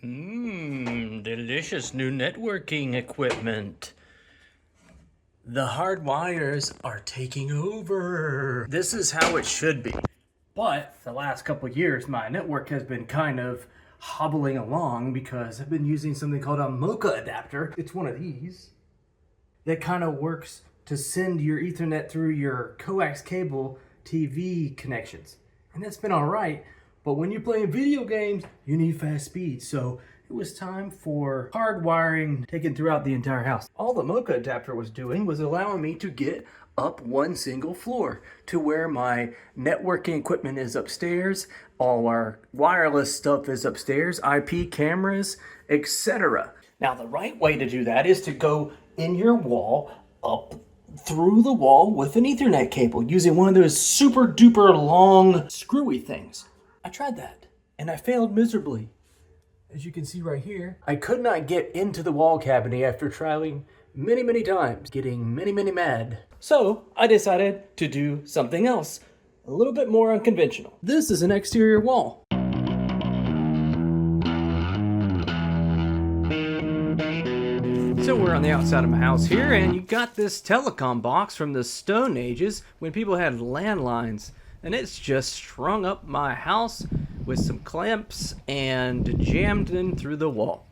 Delicious new networking equipment. The hard wires are taking over. This is how it should be. But the last couple of years, my network has been kind of hobbling along because I've been using something called a Mocha adapter. It's one of these that kind of works to send your Ethernet through your coax cable TV connections. And that's been all right. But when you're playing video games, you need fast speed. So it was time for hard wiring taken throughout the entire house. All the Mocha adapter was doing was allowing me to get up one single floor to where my networking equipment is upstairs, all our wireless stuff is upstairs, IP cameras, etc. Now the right way to do that is to go in your wall, up through the wall with an Ethernet cable using one of those super duper long screwy things. I tried that and I failed miserably. As you can see right here, I could not get into the wall cabinet after trying many times, getting many mad. So I decided to do something else, a little bit more unconventional. This is an exterior wall. So we're on the outside of my house here, and you got this telecom box from the Stone Ages when people had landlines. And it's just strung up my house with some clamps and jammed in through the wall.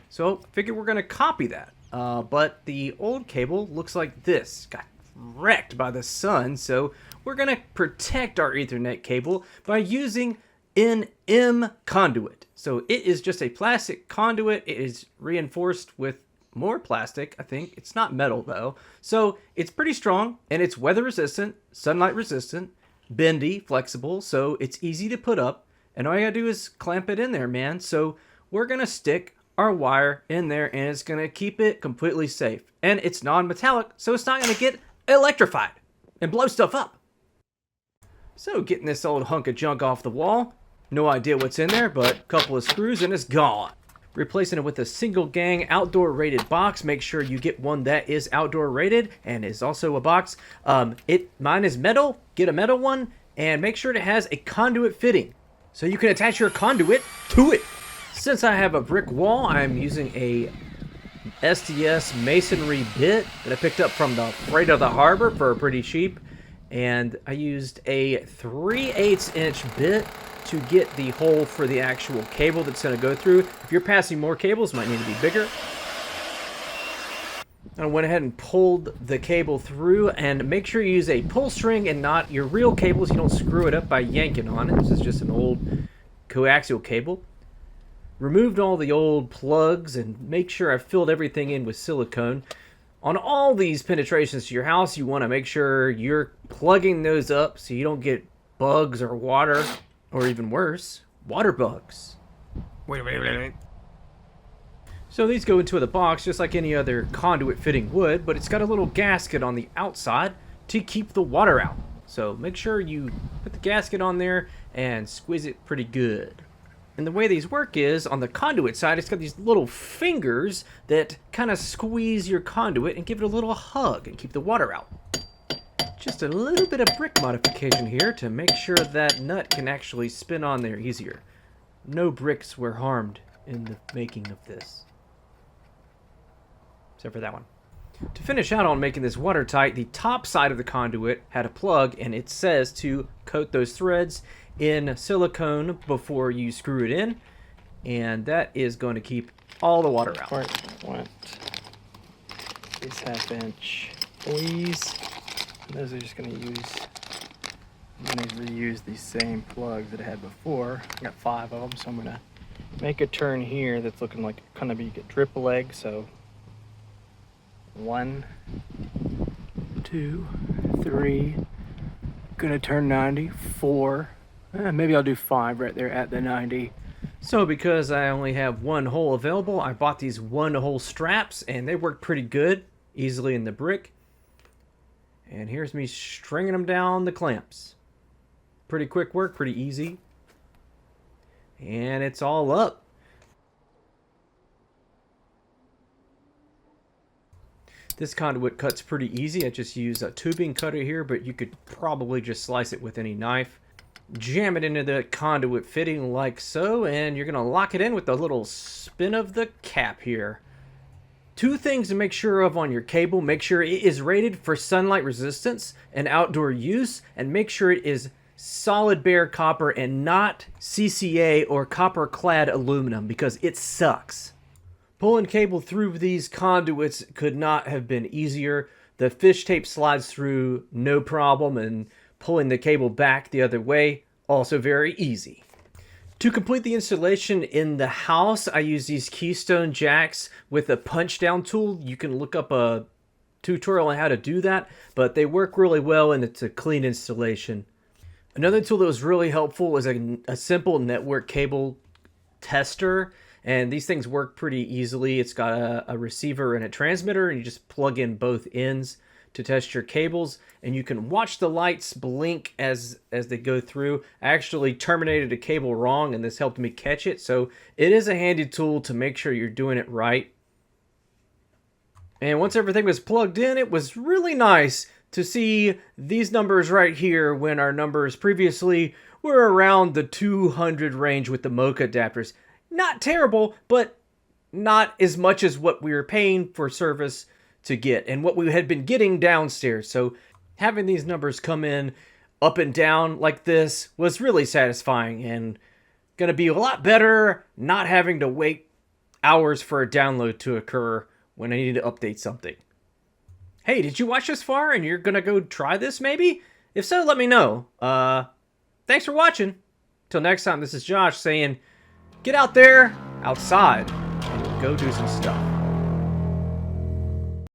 So figure we're gonna copy that. But the old cable looks like this. Got wrecked by the sun, so we're gonna protect our Ethernet cable by using an M conduit. So it is just a plastic conduit. It is reinforced with more plastic, I think. It's not metal though. So it's pretty strong and it's weather resistant, sunlight resistant, bendy, flexible, so it's easy to put up. And all you gotta do is clamp it in there, man. So we're gonna stick our wire in there and it's gonna keep it completely safe. And it's non-metallic, so it's not gonna get electrified and blow stuff up. So getting this old hunk of junk off the wall. No idea what's in there, but a couple of screws and it's gone. Replacing it with a single gang outdoor rated box. Make sure you get one that is outdoor rated and is also a box. Mine is metal. Get a metal one and make sure it has a conduit fitting so you can attach your conduit to it. Since I have a brick wall, I'm using a STS masonry bit that I picked up from the freight of the harbor for pretty cheap. And I used a 3/8 inch bit to get the hole for the actual cable that's going to go through. If you're passing more cables, it might need to be bigger. I went ahead and pulled the cable through, and make sure you use a pull string and not your real cables. You don't screw it up by yanking on it. This is just an old coaxial cable. Removed all the old plugs and make sure I filled everything in with silicone. On all these penetrations to your house, you want to make sure you're plugging those up so you don't get bugs or water. Or even worse, water bugs. Wait. So these go into the box just like any other conduit fitting would, but it's got a little gasket on the outside to keep the water out. So make sure you put the gasket on there and squeeze it pretty good. And the way these work is, on the conduit side, it's got these little fingers that kind of squeeze your conduit and give it a little hug and keep the water out. Just a little bit of brick modification here to make sure that nut can actually spin on there easier. No bricks were harmed in the making of this. Except for that one. To finish out on making this watertight, the top side of the conduit had a plug and it says to coat those threads in silicone before you screw it in. And that is going to keep all the water out. Want these 1/2 inch sleeves. Those are just going to reuse these same plugs that I had before. I got 5 of them, so I'm going to make a turn here that's looking like kind of a triple leg. So 1, 2, 3. Gonna turn 90. 4. Maybe I'll do 5 right there at the 90. So because I only have one hole available, I bought these one hole straps and they work pretty good, easily in the brick. And here's me stringing them down the clamps. Pretty quick work, pretty easy. And it's all up. This conduit cuts pretty easy. I just use a tubing cutter here, but you could probably just slice it with any knife. jam it into the conduit fitting like so, and you're going to lock it in with the little spin of the cap here. Two things to make sure of on your cable: make sure it is rated for sunlight resistance and outdoor use, and make sure it is solid bare copper and not CCA or copper clad aluminum, because it sucks. Pulling cable through these conduits could not have been easier. The fish tape slides through no problem, and pulling the cable back the other way, also very easy. To complete the installation in the house, I use these keystone jacks with a punch down tool. You can look up a tutorial on how to do that, but they work really well and it's a clean installation. Another tool that was really helpful is a simple network cable tester, and these things work pretty easily. It's got a receiver and a transmitter, and you just plug in both ends to test your cables, and you can watch the lights blink as they go through. I actually terminated a cable wrong, and this helped me catch it, so it is a handy tool to make sure you're doing it right. And once everything was plugged in, it was really nice to see these numbers right here when our numbers previously were around the 200 range with the Mocha adapters. Not terrible, but not as much as what we were paying for service to get and what we had been getting downstairs. So having these numbers come in up and down like this was really satisfying, and going to be a lot better not having to wait hours for a download to occur when I need to update something. Hey, did you watch this far and you're going to go try this maybe? If so, let me know. Thanks for watching. Till next time, this is Josh saying, get out there, outside, and go do some stuff.